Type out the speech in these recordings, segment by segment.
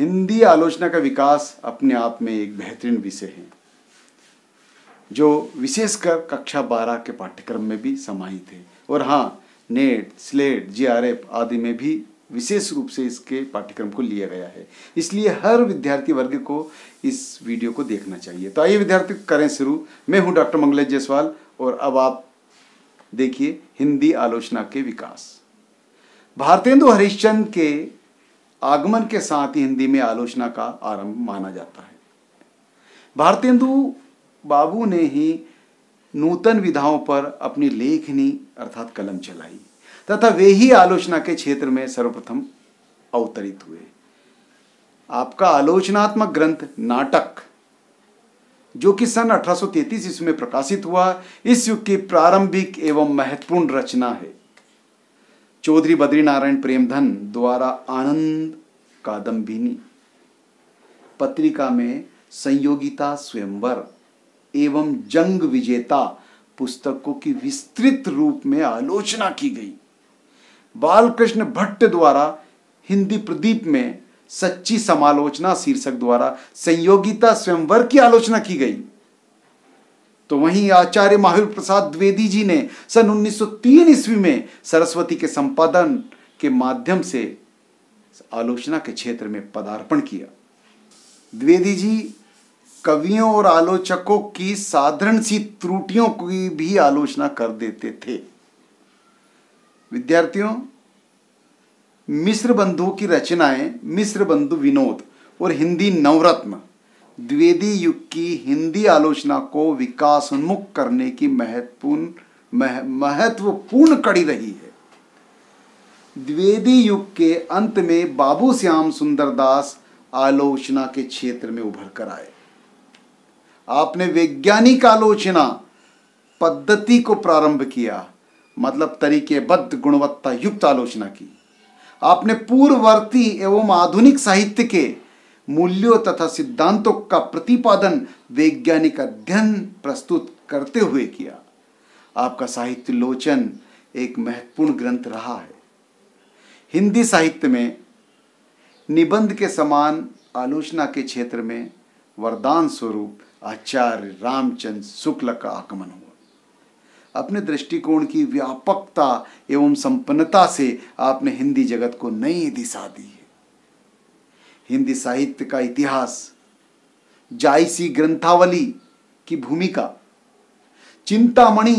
हिंदी आलोचना का विकास अपने आप में एक बेहतरीन विषय है जो विशेषकर कक्षा 12 के पाठ्यक्रम में भी समाहित है। और हाँ, नेट, स्लेट, जीआरएफ आदि में भी विशेष रूप से इसके पाठ्यक्रम को लिया गया है। इसलिए हर विद्यार्थी वर्ग को इस वीडियो को देखना चाहिए। तो आइए विद्यार्थी करें शुरू। मैं हूं डॉक्टर मंगलेश जायसवाल और अब आप देखिए हिंदी आलोचना के विकास। भारतेंदु हरिश्चंद्र के आगमन के साथ ही हिंदी में आलोचना का आरंभ माना जाता है। भारतेंदु बाबू ने ही नूतन विधाओं पर अपनी लेखनी अर्थात कलम चलाई तथा वे ही आलोचना के क्षेत्र में सर्वप्रथम अवतरित हुए। आपका आलोचनात्मक ग्रंथ नाटक, जो कि सन 1833 ईस्वी में प्रकाशित हुआ, इस युग की प्रारंभिक एवं महत्वपूर्ण रचना है। चौधरी बद्रीनारायण प्रेमधन द्वारा आनंद कादम्बिनी पत्रिका में संयोगिता स्वयंवर एवं जंग विजेता पुस्तकों की विस्तृत रूप में आलोचना की गई। बालकृष्ण भट्ट द्वारा हिंदी प्रदीप में सच्ची समालोचना शीर्षक द्वारा संयोगिता स्वयंवर की आलोचना की गई। तो वहीं आचार्य महावीर प्रसाद द्विवेदी जी ने सन 1903 ईस्वी में सरस्वती के संपादन के माध्यम से आलोचना के क्षेत्र में पदार्पण किया। द्विवेदी जी कवियों और आलोचकों की साधारण सी त्रुटियों की भी आलोचना कर देते थे। विद्यार्थियों, मिश्र बंधु की रचनाएं मिश्र बंधु विनोद और हिंदी नवरत्न द्विवेदी युग की हिंदी आलोचना को विकासोन्मुख करने की महत्वपूर्ण कड़ी रही है। द्विवेदी युग के अंत में बाबू श्याम सुंदर दास आलोचना के क्षेत्र में उभर कर आए। आपने वैज्ञानिक आलोचना पद्धति को प्रारंभ किया, मतलब तरीकेबद्ध गुणवत्ता युक्त आलोचना की। आपने पूर्ववर्ती एवं आधुनिक साहित्य के मूल्यों तथा सिद्धांतों का प्रतिपादन वैज्ञानिक अध्ययन प्रस्तुत करते हुए किया। आपका साहित्य लोचन एक महत्वपूर्ण ग्रंथ रहा है। हिंदी साहित्य में निबंध के समान आलोचना के क्षेत्र में वरदान स्वरूप आचार्य रामचंद्र शुक्ल का आगमन हुआ। अपने दृष्टिकोण की व्यापकता एवं संपन्नता से आपने हिंदी जगत को नई दिशा दी है। हिंदी साहित्य का इतिहास, जायसी ग्रंथावली की भूमिका, चिंतामणि,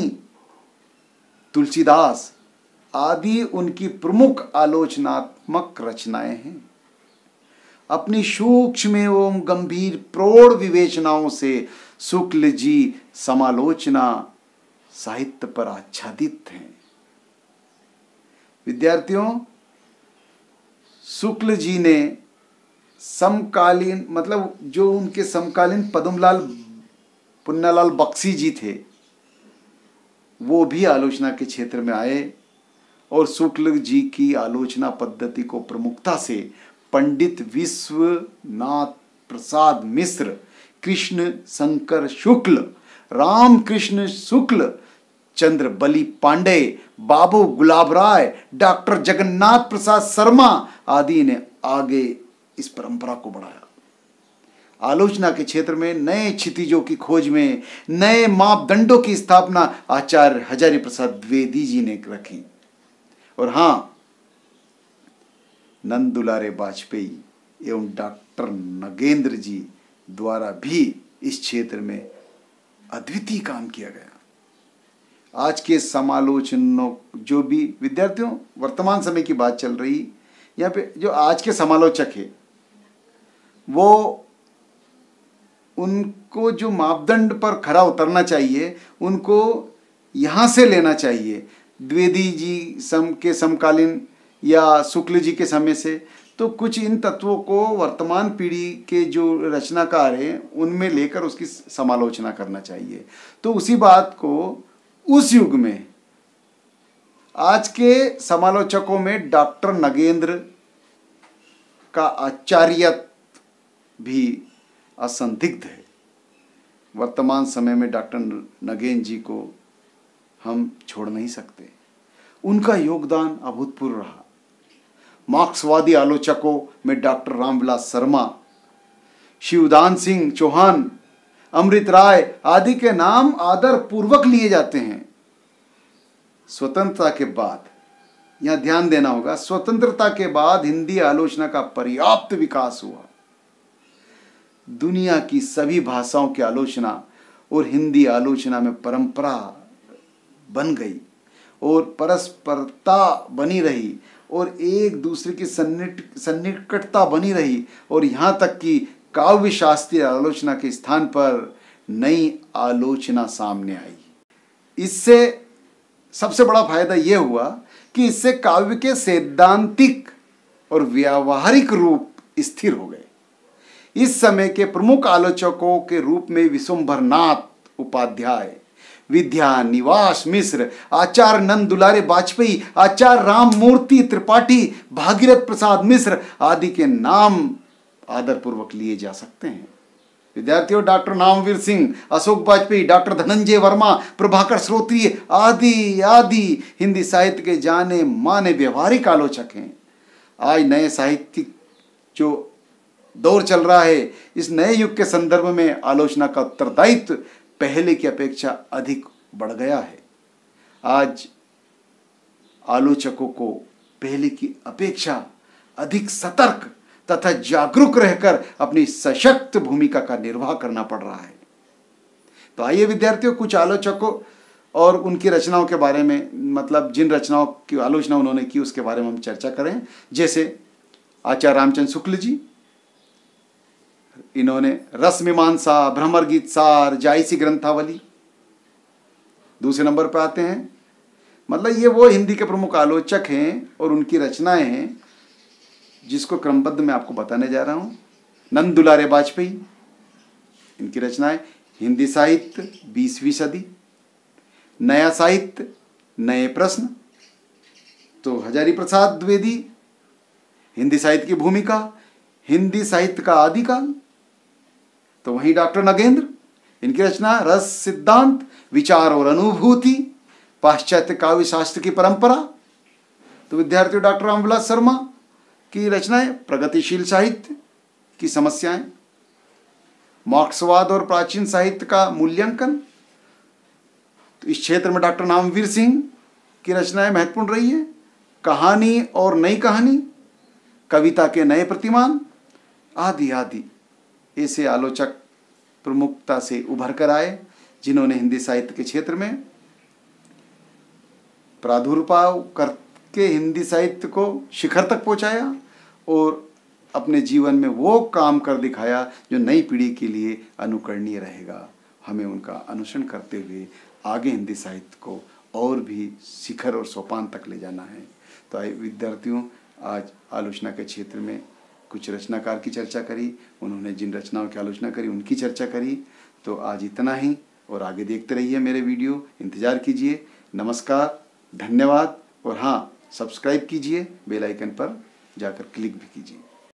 तुलसीदास आदि उनकी प्रमुख आलोचनात्मक रचनाएं हैं। अपनी सूक्ष्म एवं गंभीर प्रौढ़ विवेचनाओं से शुक्ल जी समालोचना साहित्य पर आच्छादित हैं। विद्यार्थियों, शुक्ल जी ने समकालीन, मतलब जो उनके समकालीन पद्मलाल पुन्नालाल बख्शी जी थे, वो भी आलोचना के क्षेत्र में आए और शुक्ल जी की आलोचना पद्धति को प्रमुखता से पंडित विश्वनाथ प्रसाद मिश्र, कृष्ण शंकर शुक्ल, रामकृष्ण शुक्ल, चंद्र बली पांडे, बाबू गुलाब राय, डॉक्टर जगन्नाथ प्रसाद शर्मा आदि ने आगे इस परंपरा को बढ़ाया। आलोचना के क्षेत्र में नए क्षितिजों की खोज में नए मापदंडों की स्थापना आचार्य हजारी प्रसाद द्विवेदी जी ने रखी। और हां, नंद दुलारे वाजपेयी एवं डॉक्टर नगेंद्र जी द्वारा भी इस क्षेत्र में अद्वितीय काम किया गया। आज के समालोचनों, जो भी विद्यार्थियों वर्तमान समय की बात चल रही, यहाँ पे जो आज के समालोचक है वो उनको जो मापदंड पर खरा उतरना चाहिए उनको यहाँ से लेना चाहिए। द्विवेदी जी के समकालीन या शुक्ल जी के समय से, तो कुछ इन तत्वों को वर्तमान पीढ़ी के जो रचनाकार हैं उनमें लेकर उसकी समालोचना करना चाहिए। तो उसी बात को उस युग में आज के समालोचकों में डॉक्टर नगेंद्र का आचार्यत्व भी असंदिग्ध है। वर्तमान समय में डॉक्टर नगेंद्र जी को हम छोड़ नहीं सकते। उनका योगदान अभूतपूर्व रहा। मार्क्सवादी आलोचकों में डॉक्टर रामविलास शर्मा, शिवदान सिंह चौहान, अमृत राय आदि के नाम आदर पूर्वक लिए जाते हैं। स्वतंत्रता के बाद, यहां ध्यान देना होगा, स्वतंत्रता के बाद हिंदी आलोचना का पर्याप्त विकास हुआ। दुनिया की सभी भाषाओं की आलोचना और हिंदी आलोचना में परंपरा बन गई और परस्परता बनी रही और एक दूसरे की सन्निकटता बनी रही, और यहाँ तक कि काव्य शास्त्रीय आलोचना के स्थान पर नई आलोचना सामने आई। इससे सबसे बड़ा फायदा यह हुआ कि इससे काव्य के सैद्धांतिक और व्यावहारिक रूप स्थिर हो गए। इस समय के प्रमुख आलोचकों के रूप में विश्वंभरनाथ उपाध्याय, विद्या निवास मिश्र, आचार्य नंद दुलारे वाजपेयी, आचार्य राममूर्ति त्रिपाठी, भागीरथ प्रसाद मिश्र आदि के नाम आदरपूर्वक लिए जा सकते हैं। विद्यार्थियों, डॉक्टर नामवीर सिंह, अशोक वाजपेयी, डॉक्टर धनंजय वर्मा, प्रभाकर श्रोत्रिय आदि आदि हिंदी साहित्य के जाने माने व्यवहारिक आलोचक हैं। आज नए साहित्यिक जो दौर चल रहा है, इस नए युग के संदर्भ में आलोचना का उत्तरदायित्व पहले की अपेक्षा अधिक बढ़ गया है। आज आलोचकों को पहले की अपेक्षा अधिक सतर्क तथा जागरूक रहकर अपनी सशक्त भूमिका का निर्वाह करना पड़ रहा है। तो आइए विद्यार्थियों, कुछ आलोचकों और उनकी रचनाओं के बारे में, मतलब जिन रचनाओं की आलोचना उन्होंने की उसके बारे में हम चर्चा करें। जैसे आचार्य रामचंद्र शुक्ल जी, इन्होंने रस मीमांसा, भ्रमर गीत सार, जायसी ग्रंथावली। दूसरे नंबर पर आते हैं, मतलब ये वो हिंदी के प्रमुख आलोचक हैं और उनकी रचनाएं हैं जिसको क्रमबद्ध मैं आपको बताने जा रहा हूं। नंद दुलारे वाजपेयी, इनकी रचनाएं हिंदी साहित्य 20वीं सदी, नया साहित्य, नए प्रश्न। तो हजारी प्रसाद द्विवेदी, हिंदी साहित्य की भूमिका, हिंदी साहित्य का आदिकाल। तो वहीं डॉक्टर नगेंद्र, इनकी रचना रस सिद्धांत, विचार और अनुभूति, पाश्चात्य काव्य शास्त्र की परंपरा। तो विद्यार्थियों, डॉक्टर रामविलास शर्मा की रचनाएं प्रगतिशील साहित्य की समस्याएं, मार्क्सवाद और प्राचीन साहित्य का मूल्यांकन। तो इस क्षेत्र में डॉक्टर नामवीर सिंह की रचनाएं महत्वपूर्ण रही है। कहानी और नई कहानी, कविता के नए प्रतिमान आदि आदि ऐसे आलोचक प्रमुखता से उभर कर आए जिन्होंने हिंदी साहित्य के क्षेत्र में प्रादुर्भाव करके हिंदी साहित्य को शिखर तक पहुंचाया और अपने जीवन में वो काम कर दिखाया जो नई पीढ़ी के लिए अनुकरणीय रहेगा। हमें उनका अनुसरण करते हुए आगे हिंदी साहित्य को और भी शिखर और सोपान तक ले जाना है। तो आइए विद्यार्थियों, आज आलोचना के क्षेत्र में कुछ रचनाकार की चर्चा करी, उन्होंने जिन रचनाओं की आलोचना करी उनकी चर्चा करी। तो आज इतना ही, और आगे देखते रहिए मेरे वीडियो, इंतज़ार कीजिए। नमस्कार, धन्यवाद, और हाँ, सब्सक्राइब कीजिए, बेल आइकन पर जाकर क्लिक भी कीजिए।